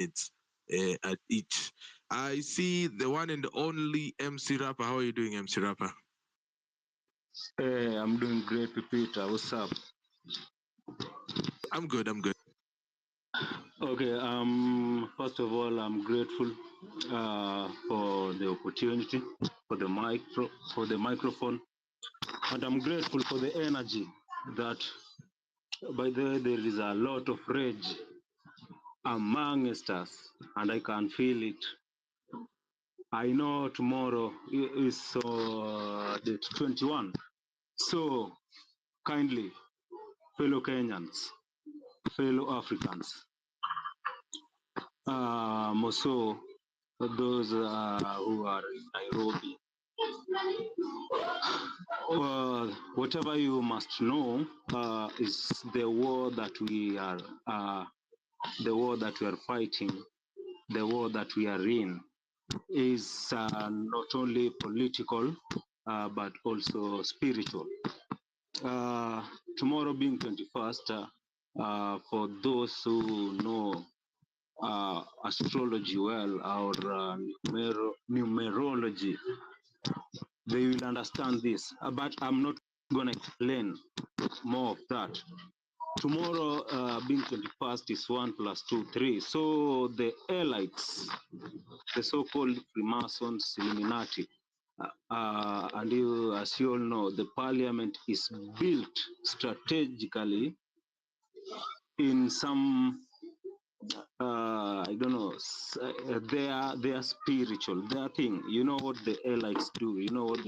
minutes at each. I see the one and only MC Rapper. How are you doing, MC Rapper? Hey, I'm doing great, Peter. What's up? I'm good. I'm good. Okay. First of all, I'm grateful for the opportunity, for the microphone, and I'm grateful for the energy that. By the way, there is a lot of rage amongst us, and I can feel it. I know tomorrow is date 21. So kindly, fellow Kenyans, fellow Africans, also those who are in Nairobi, whatever you must know is the war that we are fighting, the war that we are in is not only political but also spiritual. Tomorrow being 21st, for those who know astrology well or numerology, they will understand this. But I'm not going to explain more of that. Tomorrow, being 21st, is 1 + 2 3. So the elites, the so-called Freemasons, Illuminati, and as you all know, the parliament is built strategically in some, I don't know, they are spiritual, their thing. You know what the elites do, you know what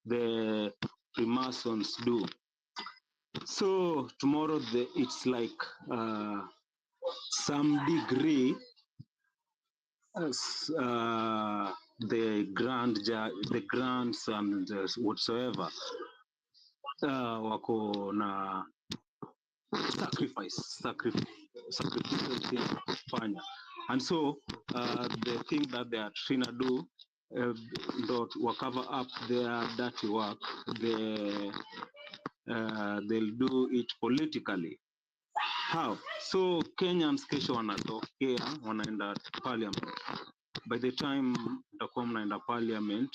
the Freemasons do. So tomorrow, it's like some degree, the grants and whatsoever wako na sacrificial thing kufanya, and so the thing that they are trying to do, will cover up their dirty work. They'll do it politically. How? So Kenyans kesho wanatokea wanaenda parliament. By the time mtakuwa mnaenda parliament,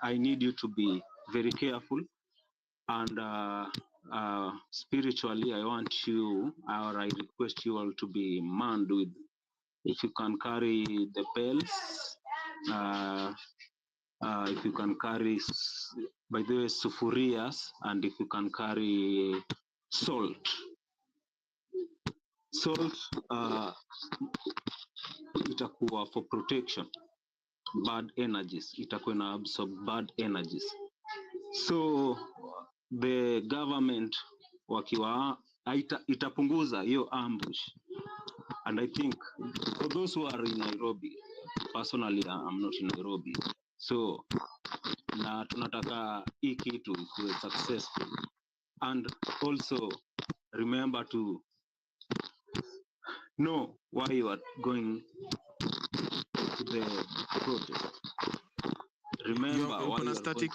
I need you to be very careful, and spiritually I want you, or I request you all to be manned with, if you can carry the bells, if you can carry, by the way, sufurias, and if you can carry salt. Salt itakuwa for protection, bad energies, itakuwa na absorb bad energies. So the government wakiwa itapunguza hiyo ambush, and I think for those who are in Nairobi, personally I'm not in Nairobi, so na tunataka hii kitu ikuwe successful, and also remember to know why you are going to the protest. Remember why you are static.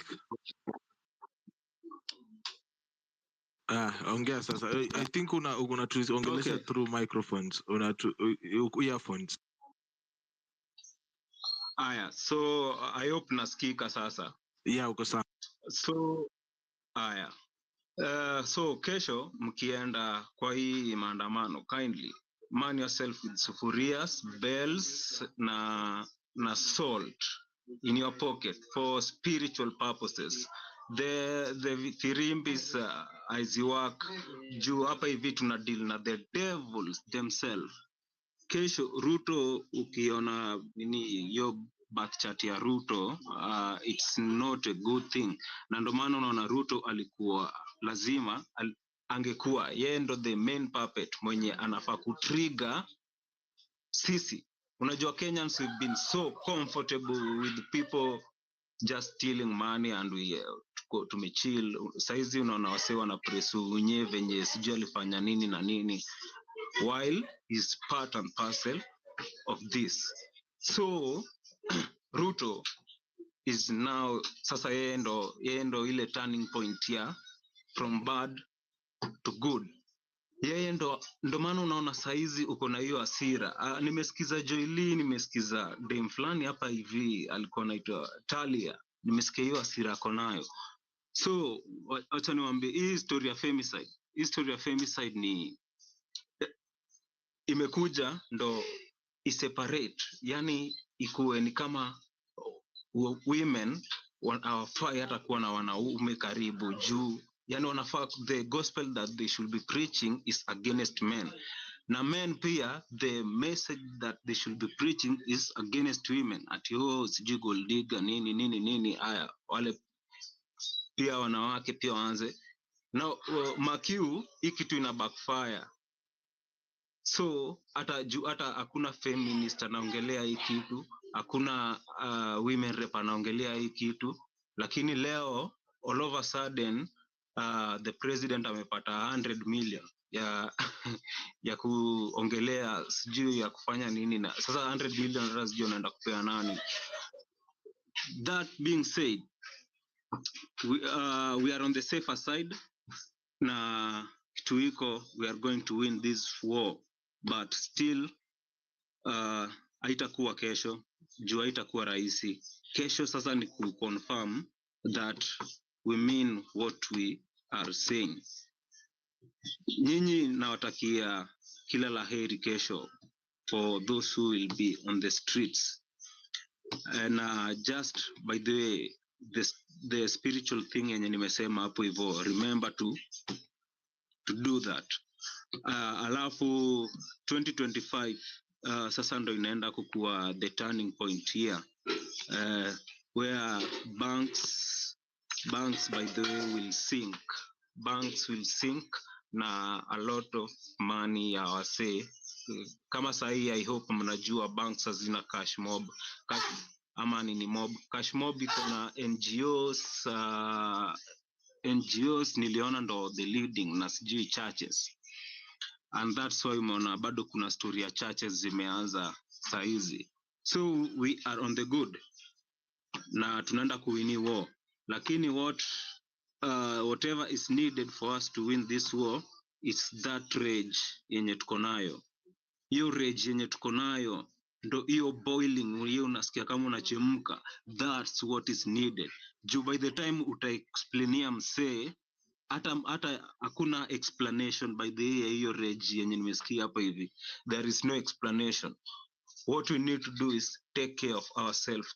Ongea sasa. I think ongelesha through microphones, earphones. Aya, so I hope nasikika sasa. Yeah, uko sawa. So aya. So kesho mkienda kwa hii maandamano, kindly man yourself with sufurias, bells na salt in your pocket for spiritual purposes. The firimbis aiziwak juu hapa hivi tuna deal na the devils themselves. Kesho Ruto, ukiona nini yo back chat ya Ruto, it's not a good thing, na ndo maana unaona Ruto alikuwa lazima angekuwa yeye ndo the main puppet mwenye anafaa kutrigger sisi. Unajua Kenyans have been so comfortable with people just stealing money, and we tumechill. Saizi unaona wase wana press unye venye sijui alifanya nini na nini, while he's part and parcel of this. So Ruto is now, sasa yeye ndo ile turning point here from bad to good. yeye ndo maana unaona saizi uko na hiyo hasira. Nimesikiza Joyli, nimesikiza dem fulani hapa hivi alikuwa anaitwa Talia, nimesikia hiyo hasira ako nayo. So acha niwaambie hii story ya femicide. Hii story ya femicide ni imekuja ndo iseparate, yani ikuwe ni kama women hawafai hata kuwa na wanaume karibu juu, yani wanafaa, the gospel that they should be preaching is against men, na men pia the message that they should be preaching is against women, ati sijui gold digger nini nini nini. Haya, wale pia wanawake pia waanze na makiu, hii kitu ina backfire. So hata hakuna feminist anaongelea hii kitu, hakuna women rep anaongelea hii kitu, lakini leo all of a sudden the president amepata 100 million ya ya kuongelea sijui ya kufanya nini, na sasa 100 million hata sijui anaenda kupea nani. That being said, we are on the safer side, na kitu iko, we are going to win this war, but still haitakuwa kesho juu haitakuwa rahisi. Kesho sasa ni kuconfirm that we mean what we are saying. Nyinyi nawatakia kila laheri kesho for those who will be on the streets. And just by the way, the spiritual thing yenye nimesema hapo hivyo, remember to do that. Alafu 2025 sasa ndo inaenda kukua the turning point here, where banks by the way will sink. Banks will sink na a lot of money ya wasee. Kama sahii I hope mnajua banks hazina cash mob, ama nini mob. Cash mob iko na NGOs, NGOs niliona ndo the leading, na sijui churches, and that's why umeona bado kuna story ya churches zimeanza saizi. So we are on the good na tunaenda kuwini war, lakini whatever is needed for us to win this war is that rage yenye tuko nayo. Hiyo rage yenye tuko nayo ndo hiyo boiling, hiyo unasikia kama unachemka, that's what is needed. Juu by the time utaexplainia msee, hata hakuna explanation by the way hiyo rage yenye nimesikia hapa hivi, there is no explanation. What we need to do is take care of ourselves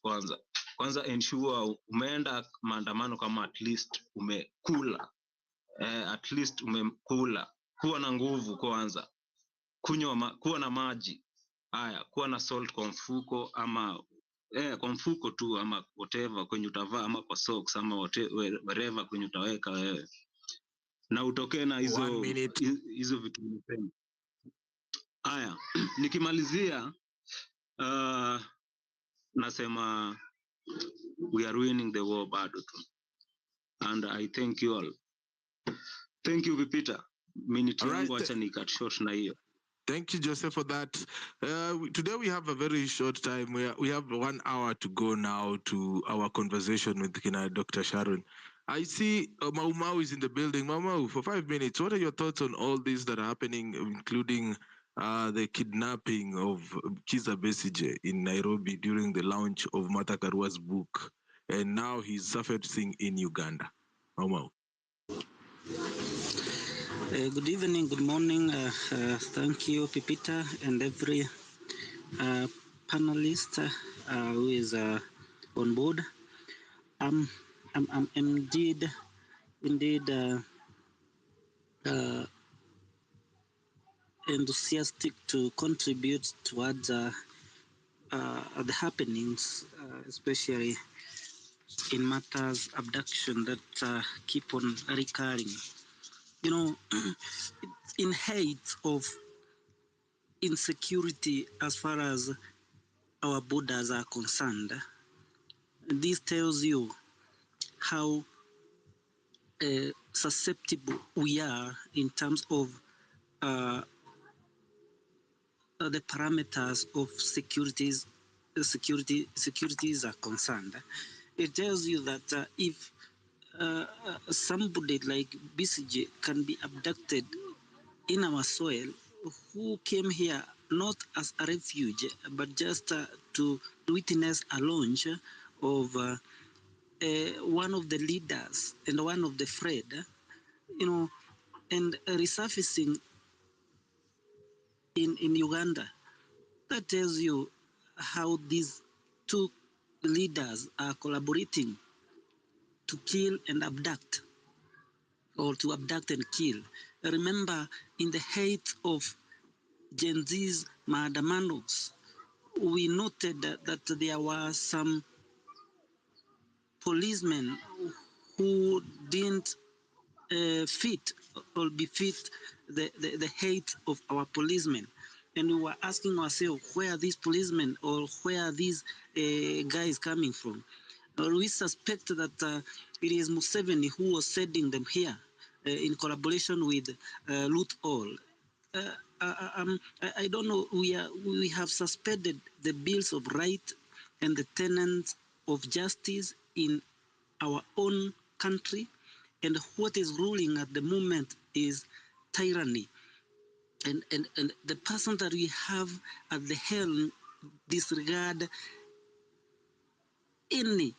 kwanza ensure umeenda maandamano kama at least umekula, at least umekula, kuwa na nguvu kwanza, kuwa na maji, haya, kuwa na salt kwa mfuko, ama kwa mfuko tu, ama whatever kwenye utavaa, ama kwa socks, ama whatever kwenye utaweka wewe, na utokee na hizo vitu nimesema. Haya, nikimalizia nasema we are winning the war bado tu, and I thank you all. Thank you Peter. Minute yangu acha ni cut short na hiyo. Thank you, Joseph, for that. Today we have a very short time. We have 1 hour to go now to our conversation with Dr. Sharon. I see Mau is in the building. Mau, for 5 minutes, what are your thoughts on all this that are happening, including the kidnapping of Kizza Besigye in Nairobi during the launch of Martha Karua's book, and now he's surfacing in Uganda? Mau. Good evening, good morning. Thank you, Pipita, and every panelist who is on board. I'm indeed enthusiastic to contribute towards the happenings, especially in matters abduction that keep on recurring. You know, in height of insecurity as far as our borders are concerned, this tells you how susceptible we are in terms of the parameters of securities are concerned. It tells you that if somebody like Besigye can be abducted in our soil who came here not as a refuge, but just to witness a launch of one of the leaders and one of the Fred, you know, and resurfacing in Uganda. That tells you how these two leaders are collaborating to kill and abduct, or to abduct and kill. Remember, in the height of Genz maandamanos, we noted that there were some policemen who didn't fit or befit the height of our policemen. And we were asking ourselves, where are these policemen, or where are these guys coming from? We suspect that it is Museveni who was sending them here in collaboration with Ruto. I don't know. We have suspended the bills of right and the tenets of justice in our own country, and what is ruling at the moment is tyranny. And the person that we have at the helm disregard any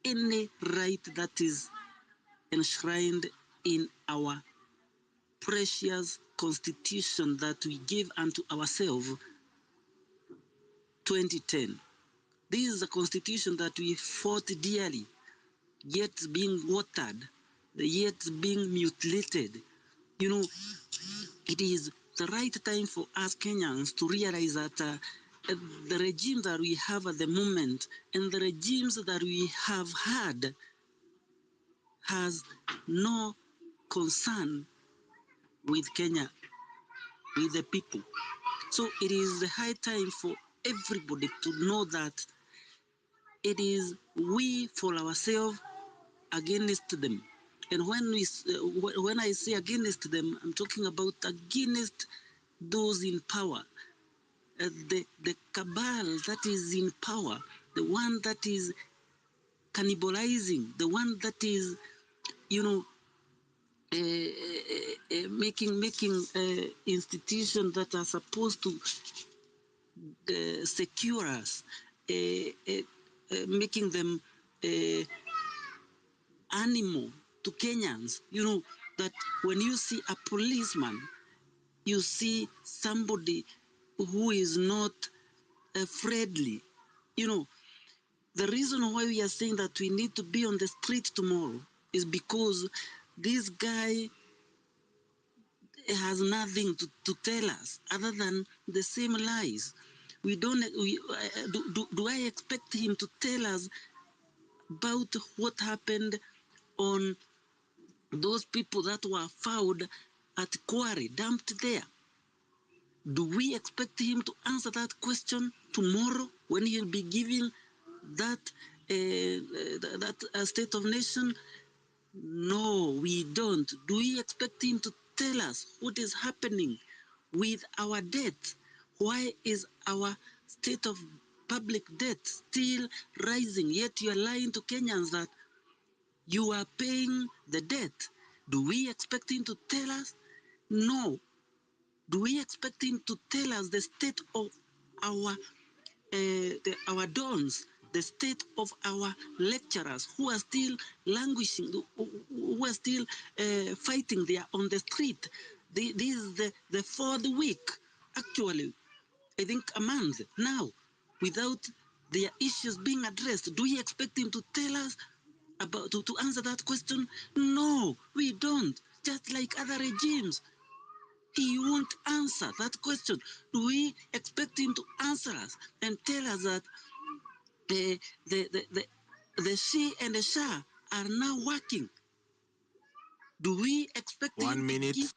any right that is enshrined in our precious constitution that we gave unto ourselves 2010. This is a constitution that we fought dearly, yet being watered, yet being mutilated. You know, it is the right time for us Kenyans to realize that the regime that we have at the moment and the regimes that we have had has no concern with Kenya, with the people. So it is the high time for everybody to know that it is we for ourselves against them. And when I say against them, I'm talking about against those in power, the cabal that is in power, the one that is cannibalizing, the one that is, you know, making institutions that are supposed to secure us, making them animal to Kenyans. You know, that when you see a policeman, you see somebody who is not friendly. You know, the reason why we are saying that we need to be on the street tomorrow is because this guy has nothing to tell us other than the same lies. We don't. Do I expect him to tell us about what happened on those people that were found at quarry, dumped there? Do we expect him to answer that question tomorrow when he'll be giving that state of nation? No, we don't. Do we expect him to tell us what is happening with our debt? Why is our state of public debt still rising? Yet you are lying to Kenyans that you are paying the debt. Do we expect him to tell us? No. Do we expect him to tell us the state of our dons, the state of our lecturers who are still languishing, who are still fighting there on the street? This is the fourth week, actually, I think a month now, without their issues being addressed. Do we expect him to tell us about to answer that question? No, we don't. Just like other regimes, he won't answer that question. Do we expect him to answer us and tell us that the she and the Shah are now working? Do we expect him to give?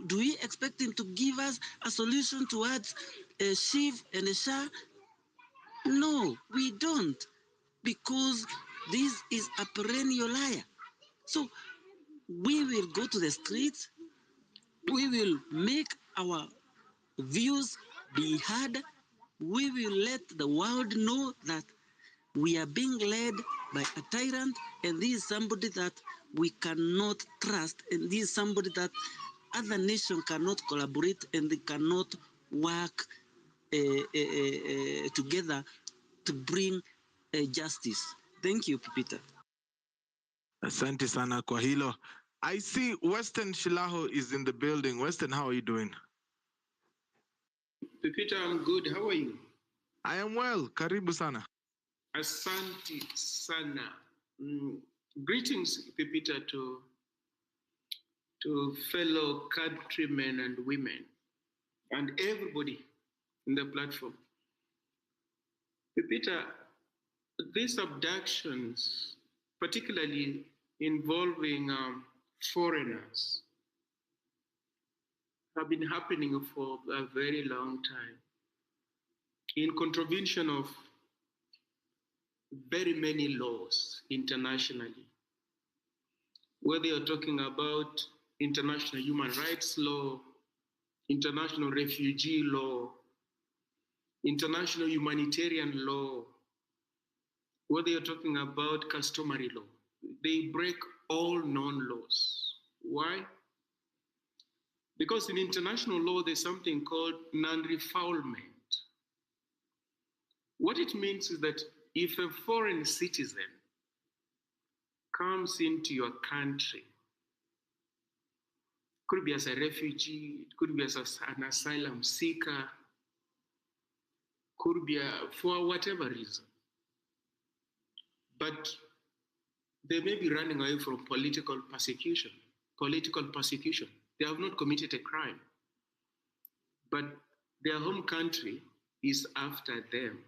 Do we expect him to give us a solution towards Shiv and the Shah? No, we don't, because this is a perennial liar. So we will go to the streets. We will make our views be heard. We will let the world know that we are being led by a tyrant, and this is somebody that we cannot trust, and this is somebody that other nations cannot collaborate and they cannot work together to bring justice. Thank you, Peter. Asante sana kwa hilo. I see Western Shilaho is in the building. Western, how are you doing? Peter, I'm good. How are you? I am well. Karibu sana. Asante sana. Greetings, Peter, to fellow countrymen and women and everybody in the platform. Peter, these abductions, particularly involving foreigners, have been happening for a very long time in contravention of very many laws internationally. Whether you're talking about international human rights law, international refugee law, international humanitarian law, whether you're talking about customary law, they break all known laws. Why? Because in international law, there's something called non-refoulement. What it means is that if a foreign citizen comes into your country, could be as a refugee, it could be as an asylum seeker, could be for whatever reason, but they may be running away from political persecution. They have not committed a crime, but their home country is after them.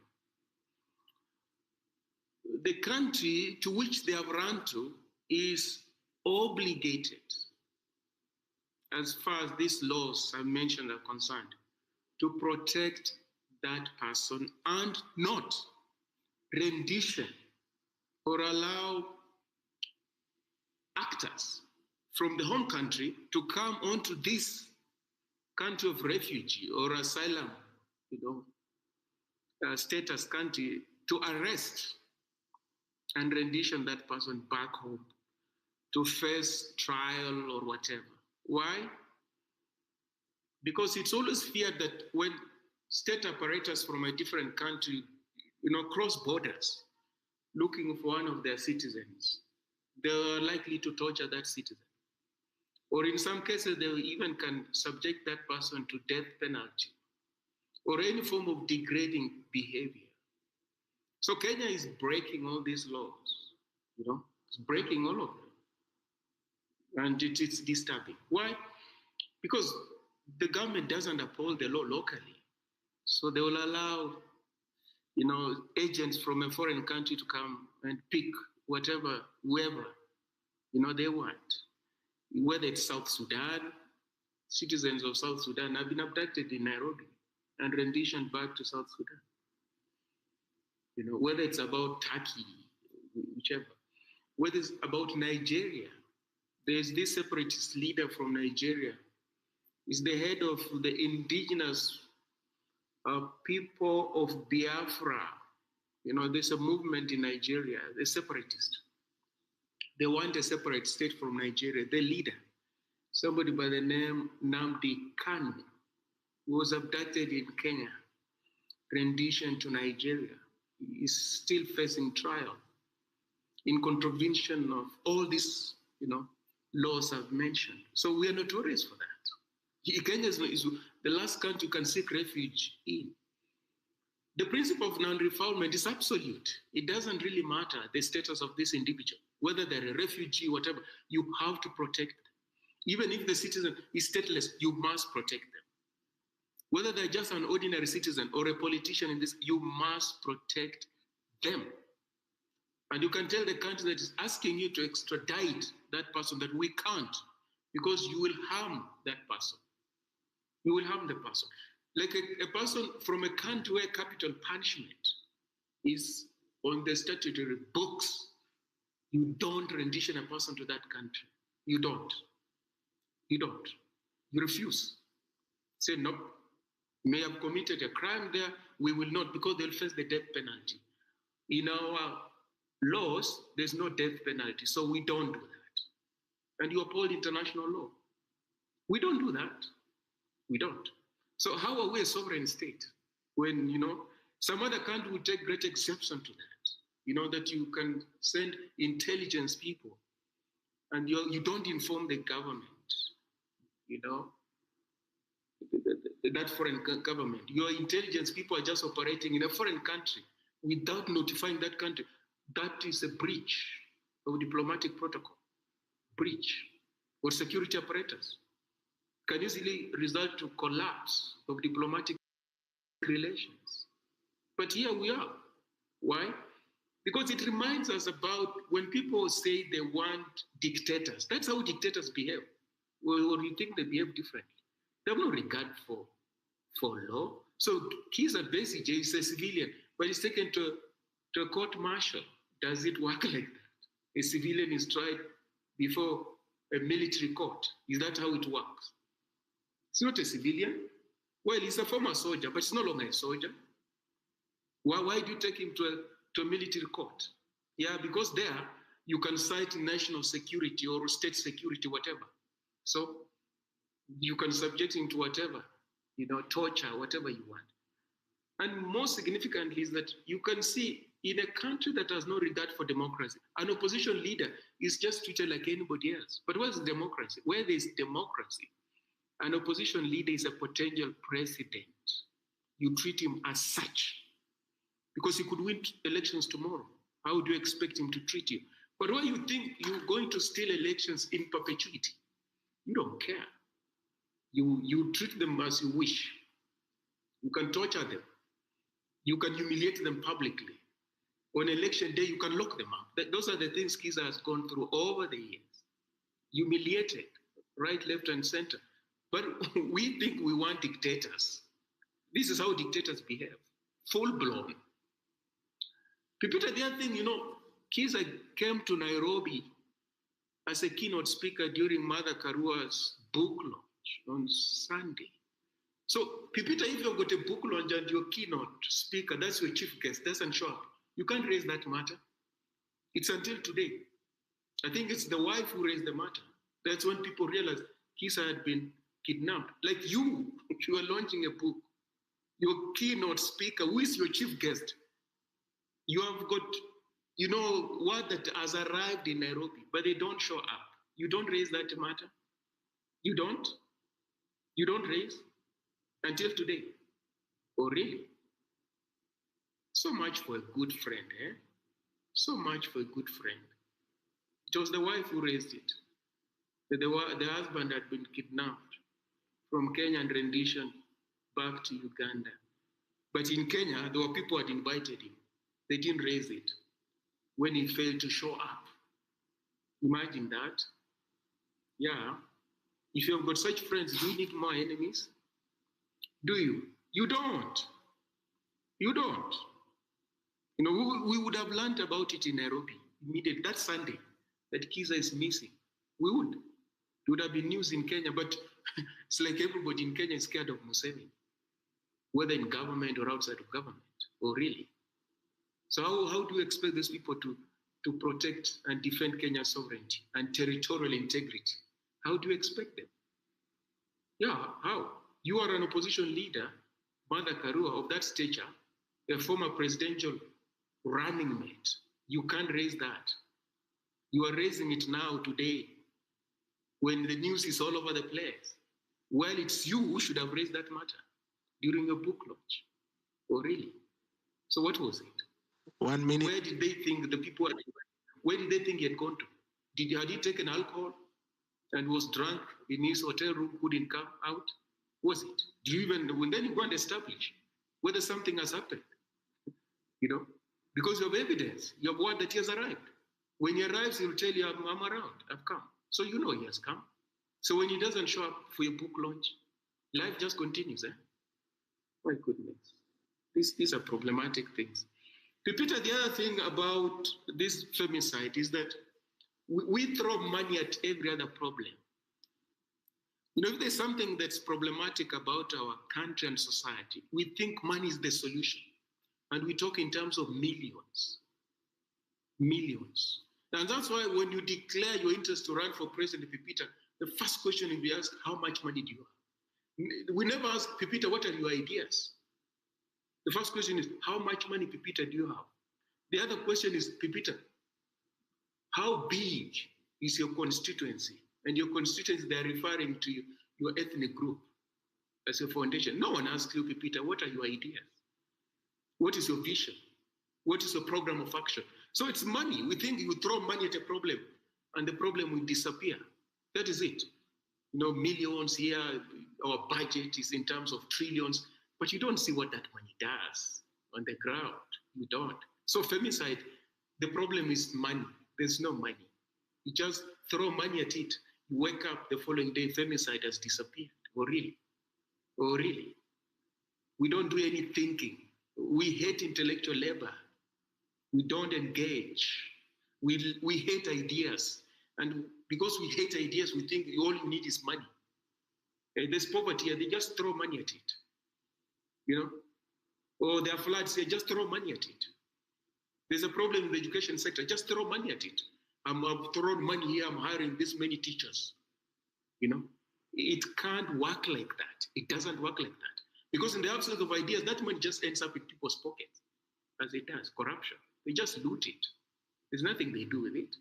The country to which they have run to is obligated, as far as these laws I mentioned are concerned, to protect that person and not rendition or allow actors from the home country to come onto this country of refugee or asylum, status country to arrest and rendition that person back home to face trial or whatever. Why? Because it's always feared that when state apparatus from a different country, cross borders, looking for one of their citizens, they are likely to torture that citizen. Or in some cases, they even can subject that person to death penalty or any form of degrading behavior. So Kenya is breaking all these laws, it's breaking all of them. And it's disturbing. Why? Because the government doesn't uphold the law locally. So they will allow, agents from a foreign country to come and pick whoever, they want. Whether it's South Sudan, citizens of South Sudan have been abducted in Nairobi and renditioned back to South Sudan. Whether it's about Turkey, whichever. Whether it's about Nigeria, there's this separatist leader from Nigeria. He's the head of the indigenous people of Biafra. There's a movement in Nigeria, the separatists. They want a separate state from Nigeria. The leader, somebody by the name Nnamdi Kanu, was abducted in Kenya, renditioned to Nigeria. Is still facing trial in contravention of all these, laws I've mentioned. So we are notorious for that. Kenya is the last country you can seek refuge in. The principle of non-refoulement is absolute. It doesn't really matter the status of this individual, whether they're a refugee, whatever. You have to protect them. Even if the citizen is stateless, you must protect them. Whether they're just an ordinary citizen or a politician in this, you must protect them. And you can tell the country that is asking you to extradite that person that we can't, because you will harm that person. You will harm the person. Like a person from a country where capital punishment is on the statutory books, you don't rendition a person to that country. You don't. You refuse. Say, nope. May have committed a crime there, we will not, because they'll face the death penalty. In our laws, there's no death penalty, so we don't do that. and you uphold international law. We don't do that. We don't. So how are we a sovereign state when, some other country would take great exception to that, that you can send intelligence people and you don't inform the government, that foreign government. Your intelligence people are just operating in a foreign country without notifying that country. That is a breach of diplomatic protocol, breach or security apparatus. Can easily result to collapse of diplomatic relations. But here we are. Why? Because it reminds us about when people say they want dictators. That's how dictators behave. Or you think they behave differently. They have no regard for law. So Kizza Besigye is a civilian, but he's taken to a court martial. Does it work like that? A civilian is tried before a military court. Is that how it works? It's not a civilian. Well, he's a former soldier, but he's no longer a soldier. Why do you take him to a military court? Yeah, because there you can cite national security or state security, whatever. So you can subject him to whatever, torture, whatever you want. And most significantly is that you can see in a country that has no regard for democracy, an opposition leader is just treated like anybody else. But where's democracy? Where there's democracy, an opposition leader is a potential president. You treat him as such because he could win elections tomorrow. How do you expect him to treat you? But why you think you're going to steal elections in perpetuity? You don't care. You treat them as you wish. You can torture them. You can humiliate them publicly. On election day, you can lock them up. Those are the things Kizza has gone through over the years. Humiliated, right, left, and center. But we think we want dictators. This is how dictators behave, full-blown. Pipita, the other thing, Kizza came to Nairobi as a keynote speaker during Mother Karua's book launch on Sunday. So, Pipita, if you've got a book launch and your keynote speaker, that's your chief guest, doesn't show up, you can't raise that matter. It's until today. I think it's the wife who raised the matter. That's when people realized Kizza had been kidnapped. Like you are launching a book. Your keynote speaker, who is your chief guest, you have got, word that has arrived in Nairobi, but they don't show up. You don't raise that matter. You don't. You don't raise until today. Oh, really? So much for a good friend, eh? So much for a good friend. It was the wife who raised it. The husband had been kidnapped from Kenya and rendition back to Uganda. But in Kenya, there were people who had invited him. They didn't raise it when he failed to show up. Imagine that. Yeah. If you've got such friends, do you need more enemies? Do you? You don't. You don't. We would have learned about it in Nairobi immediately that Sunday that Kizza is missing. We would. It would have been news in Kenya, but it's like everybody in Kenya is scared of Museveni, whether in government or outside of government. Oh, really? So how do you expect these people to protect and defend Kenya's sovereignty and territorial integrity? How do you expect them? Yeah, how? You are an opposition leader, Mother Karua, of that stature, a former presidential running mate. You can't raise that. You are raising it now, today, when the news is all over the place. Well, it's you who should have raised that matter during your book launch. Oh, really? So what was it? 1 minute. Where did they think the people had, where did they think he had gone to? Had he taken alcohol and was drunk in his hotel room, couldn't come out? Was it? Do you even, then you go and establish whether something has happened, because you have evidence, you have word that he has arrived. When he arrives, he'll tell you, I'm around, I've come. So you know he has come. So when he doesn't show up for your book launch, life just continues, eh? My goodness. These are problematic things. Peter, the other thing about this femicide is that we throw money at every other problem. If there's something that's problematic about our country and society, we think money is the solution. And we talk in terms of millions. Millions. And that's why when you declare your interest to run for president, Pipita, the first question will be asked, how much money do you have? We never ask, Pipita, what are your ideas? The first question is, how much money, Pipita, do you have? The other question is, Pipita, how big is your constituency? And your constituency, they're referring to your ethnic group as a foundation. No one asks you, Pipita, what are your ideas? What is your vision? What is your program of action? So it's money. We think you throw money at a problem and the problem will disappear. That is it. You know, millions here, our budget is in terms of trillions, but you don't see what that money does on the ground. You don't. So femicide, the problem is money. There's no money. You just throw money at it. You wake up the following day, femicide has disappeared. Oh, really? Oh, really? We don't do any thinking. We hate intellectual labor. We don't engage. We hate ideas. And because we hate ideas, we think all you need is money. There's poverty, and they just throw money at it. You know? Or there are floods, they just throw money at it. There's a problem in the education sector, just throw money at it. I've thrown money here, I'm hiring this many teachers. You know? It can't work like that. It doesn't work like that. Because in the absence of ideas, that money just ends up in people's pockets, as it does, corruption. They just loot it. There's nothing they do with it.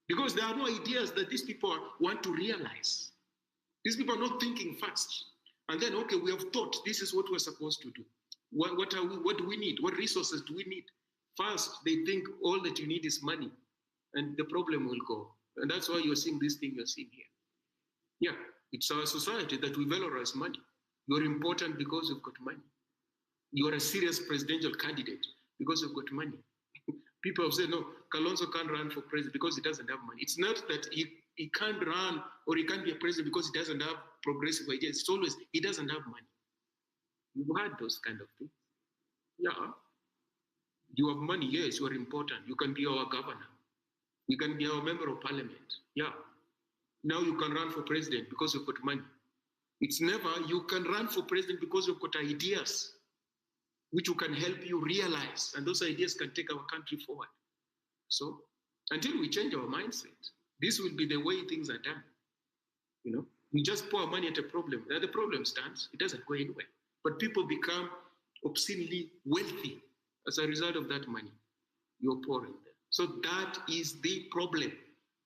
Because there are no ideas that these people want to realize. These people are not thinking fast. And then, okay, we have thought this is what we're supposed to do. What do we need? What resources do we need? First, they think all that you need is money, and the problem will go. And that's why you're seeing this thing you're seeing here. Yeah, it's our society that we valorize money. You're important because you've got money. You're a serious presidential candidate because you've got money. People have said, no, Kalonzo can't run for president because he doesn't have money. It's not that he can't run or he can't be a president because he doesn't have progressive ideas. It's always, he doesn't have money. You've had those kind of things. Yeah. You have money, yes, you are important. You can be our governor. You can be our member of parliament. Yeah. Now you can run for president because you've got money. It's never, you can run for president because you've got ideas which can help you realize, and those ideas can take our country forward. So until we change our mindset, this will be the way things are done. You know, we just pour money at a problem. Now the problem stands, it doesn't go anywhere. But people become obscenely wealthy as a result of that money you're pouring them. So that is the problem.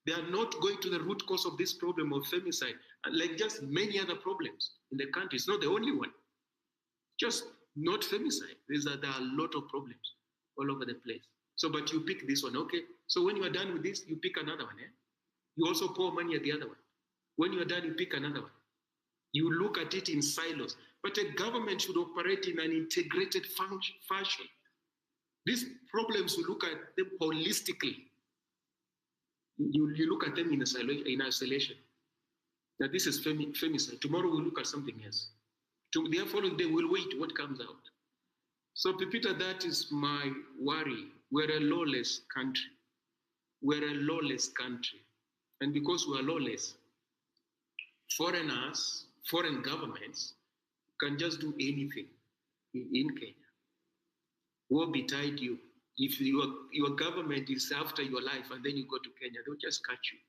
They are not going to the root cause of this problem of femicide, like just many other problems in the country. It's not the only one. Just not femicide. There are a lot of problems all over the place. So, but you pick this one, okay? So when you are done with this, you pick another one. You also pour money at the other one. When you are done, you pick another one. You look at it in silos. But a government should operate in an integrated fashion. These problems, you look at them holistically. You look at them in isolation. Now this is femicide. Tomorrow we'll look at something else. The following day we'll wait what comes out. So Pipita, that is my worry. We're a lawless country. We're a lawless country. And because we are lawless, foreigners, foreign governments can just do anything in Kenya. Woe betide you. If your government is after your life and then you go to Kenya, they'll just catch you.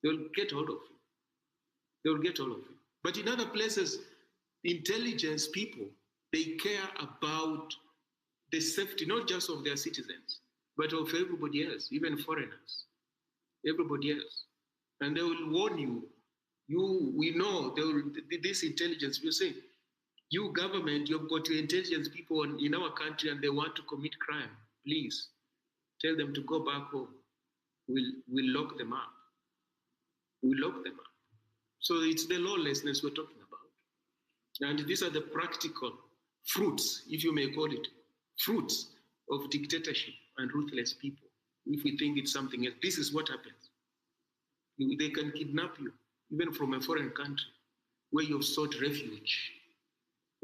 They'll get hold of you. They'll get hold of you. But in other places, intelligence people, they care about the safety, not just of their citizens, but of everybody else, even foreigners, everybody else. And they will warn you. We know this intelligence, we're saying, you government, you've got your intelligence people in our country and they want to commit crime. Please tell them to go back home. We'll lock them up. We'll lock them up. So it's the lawlessness we're talking about. And these are the practical fruits, if you may call it, fruits of dictatorship and ruthless people. If we think it's something else, this is what happens. They can kidnap you, even from a foreign country, where you've sought refuge,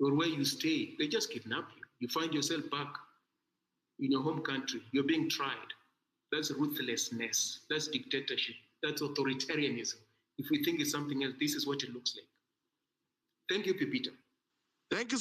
or where you stay. They just kidnap you. You find yourself back in your home country. You're being tried. That's ruthlessness. That's dictatorship. That's authoritarianism. If we think it's something else, this is what it looks like. Thank you, Pipita. Thank you.